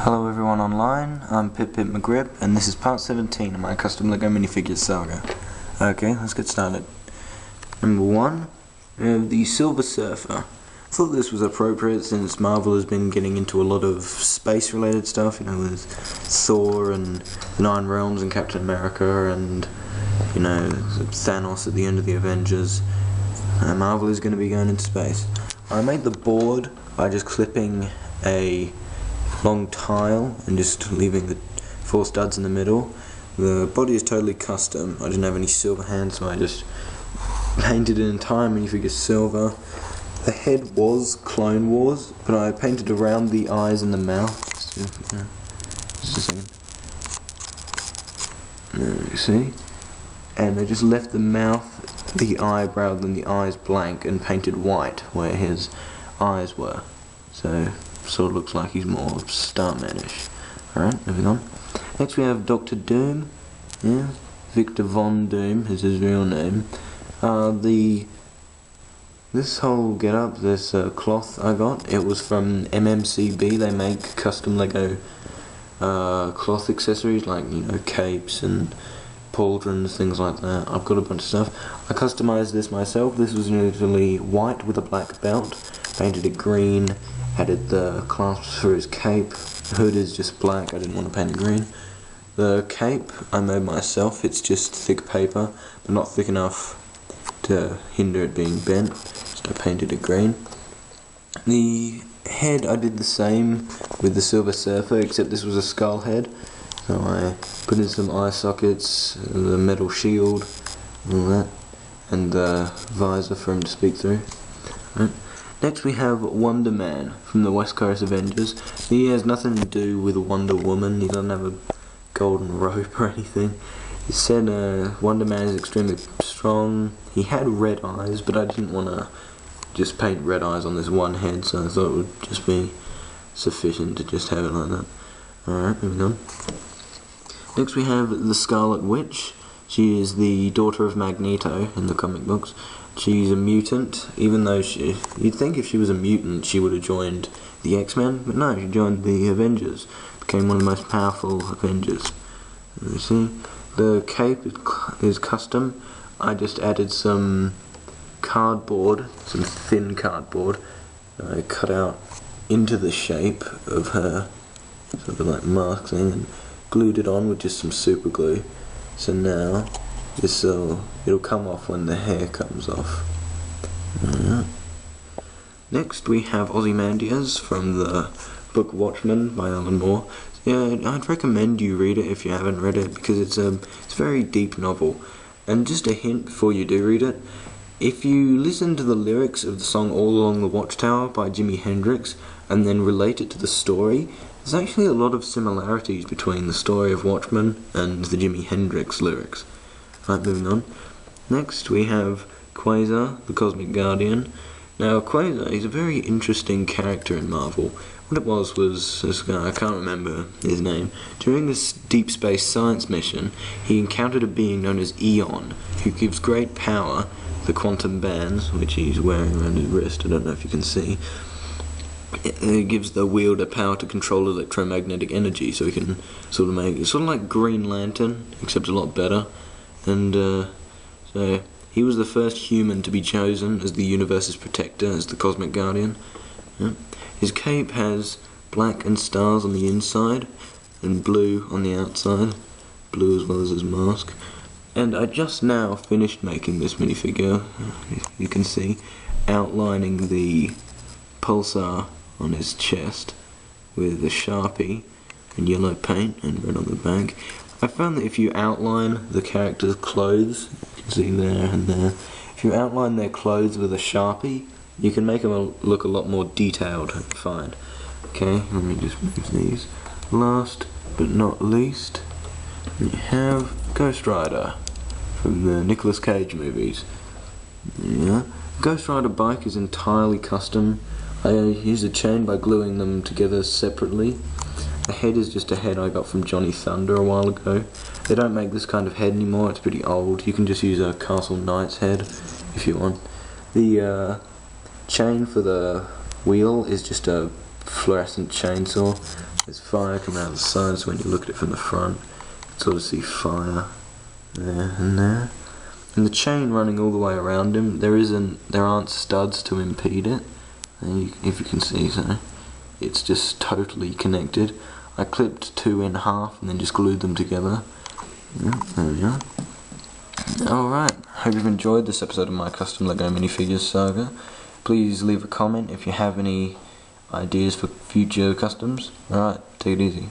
Hello everyone online, I'm Pip McGrip and this is part 17 of my custom LEGO Minifigures saga. Okay, let's get started. Number 1, we have the Silver Surfer. I thought this was appropriate since Marvel has been getting into a lot of space related stuff, you know, with Thor and the Nine Realms and Captain America and, you know, Thanos at the end of the Avengers. Marvel is going to be going into space. I made the board by just clipping a long tile and just leaving the 4 studs in the middle. The body is totally custom. I didn't have any silver hands, so I just painted an entire minifigure silver. The head was Clone Wars, but I painted around the eyes and the mouth. Just a second. There you see. And I just left the mouth, the eyebrow, and the eyes blank and painted white where his eyes were. So sort of looks like he's more Starman-ish. Alright, moving on. Next we have Dr. Doom. Yeah, Victor Von Doom is his real name. This whole getup, this cloth I got, it was from MMCB. They make custom LEGO cloth accessories like, you know, capes and pauldrons, things like that. I've got a bunch of stuff. I customized this myself. This was usually white with a black belt. Painted it green. Added the clasps for his cape. The hood is just black, I didn't want to paint it green. The cape I made myself, it's just thick paper, but not thick enough to hinder it being bent, so I painted it green. The head I did the same with the Silver Surfer, except this was a skull head. So I put in some eye sockets, the metal shield, all that, and the visor for him to speak through. Right. Next we have Wonder Man from the West Coast Avengers. He has nothing to do with Wonder Woman. He doesn't have a golden rope or anything. He said Wonder Man is extremely strong. He had red eyes, but I didn't want to just paint red eyes on this one head, so I thought it would just be sufficient to just have it like that. Alright, moving on. Next we have the Scarlet Witch. She is the daughter of Magneto in the comic books. She's a mutant, even though you'd think if she was a mutant she would have joined the X-Men, but no, she joined the Avengers, became one of the most powerful Avengers. You see, the cape is custom. I just added some cardboard, some thin cardboard, I cut out into the shape of her, sort of like mask thing, and glued it on with just some super glue. So now it'll come off when the hair comes off. Next we have Ozymandias from the book Watchmen by Alan Moore. Yeah, I'd recommend you read it if you haven't read it, because it's a very deep novel. And just a hint before you do read it, if you listen to the lyrics of the song All Along the Watchtower by Jimi Hendrix and then relate it to the story, there's actually a lot of similarities between the story of Watchmen and the Jimi Hendrix lyrics. Right, moving on. Next we have Quasar, the Cosmic Guardian. Now Quasar is a very interesting character in Marvel. What it was this guy, I can't remember his name. During this deep space science mission, he encountered a being known as Eon, who gives great power, the quantum bands, which he's wearing around his wrist, I don't know if you can see. It gives the wielder power to control electromagnetic energy, so he can sort of make it sort of like Green Lantern, except a lot better. And so he was the first human to be chosen as the universe's protector, as the Cosmic Guardian. Yeah. His cape has black and stars on the inside and blue on the outside, blue as well as his mask. And I just now finished making this minifigure, you can see, outlining the pulsar on his chest with a Sharpie and yellow paint and red on the back. I found that if you outline the character's clothes, you can see there and there, if you outline their clothes with a Sharpie, you can make them look a lot more detailed and fine. Okay, let me just move these. Last but not least, we have Ghost Rider from the Nicolas Cage movies. Yeah. Ghost Rider bike is entirely custom. I used a chain by gluing them together separately. The head is just a head I got from Johnny Thunder a while ago. They don't make this kind of head anymore, it's pretty old. You can just use a Castle Knight's head if you want. The chain for the wheel is just a fluorescent chainsaw. There's fire coming out of the sides when you look at it from the front. You sort of see fire there and there. And the chain running all the way around him, there aren't studs to impede it. If you can see, so it's just totally connected. I clipped 2 in half and then just glued them together. Yeah, there we go. Alright, hope you've enjoyed this episode of my custom Lego minifigures saga. Please leave a comment if you have any ideas for future customs. Alright, take it easy.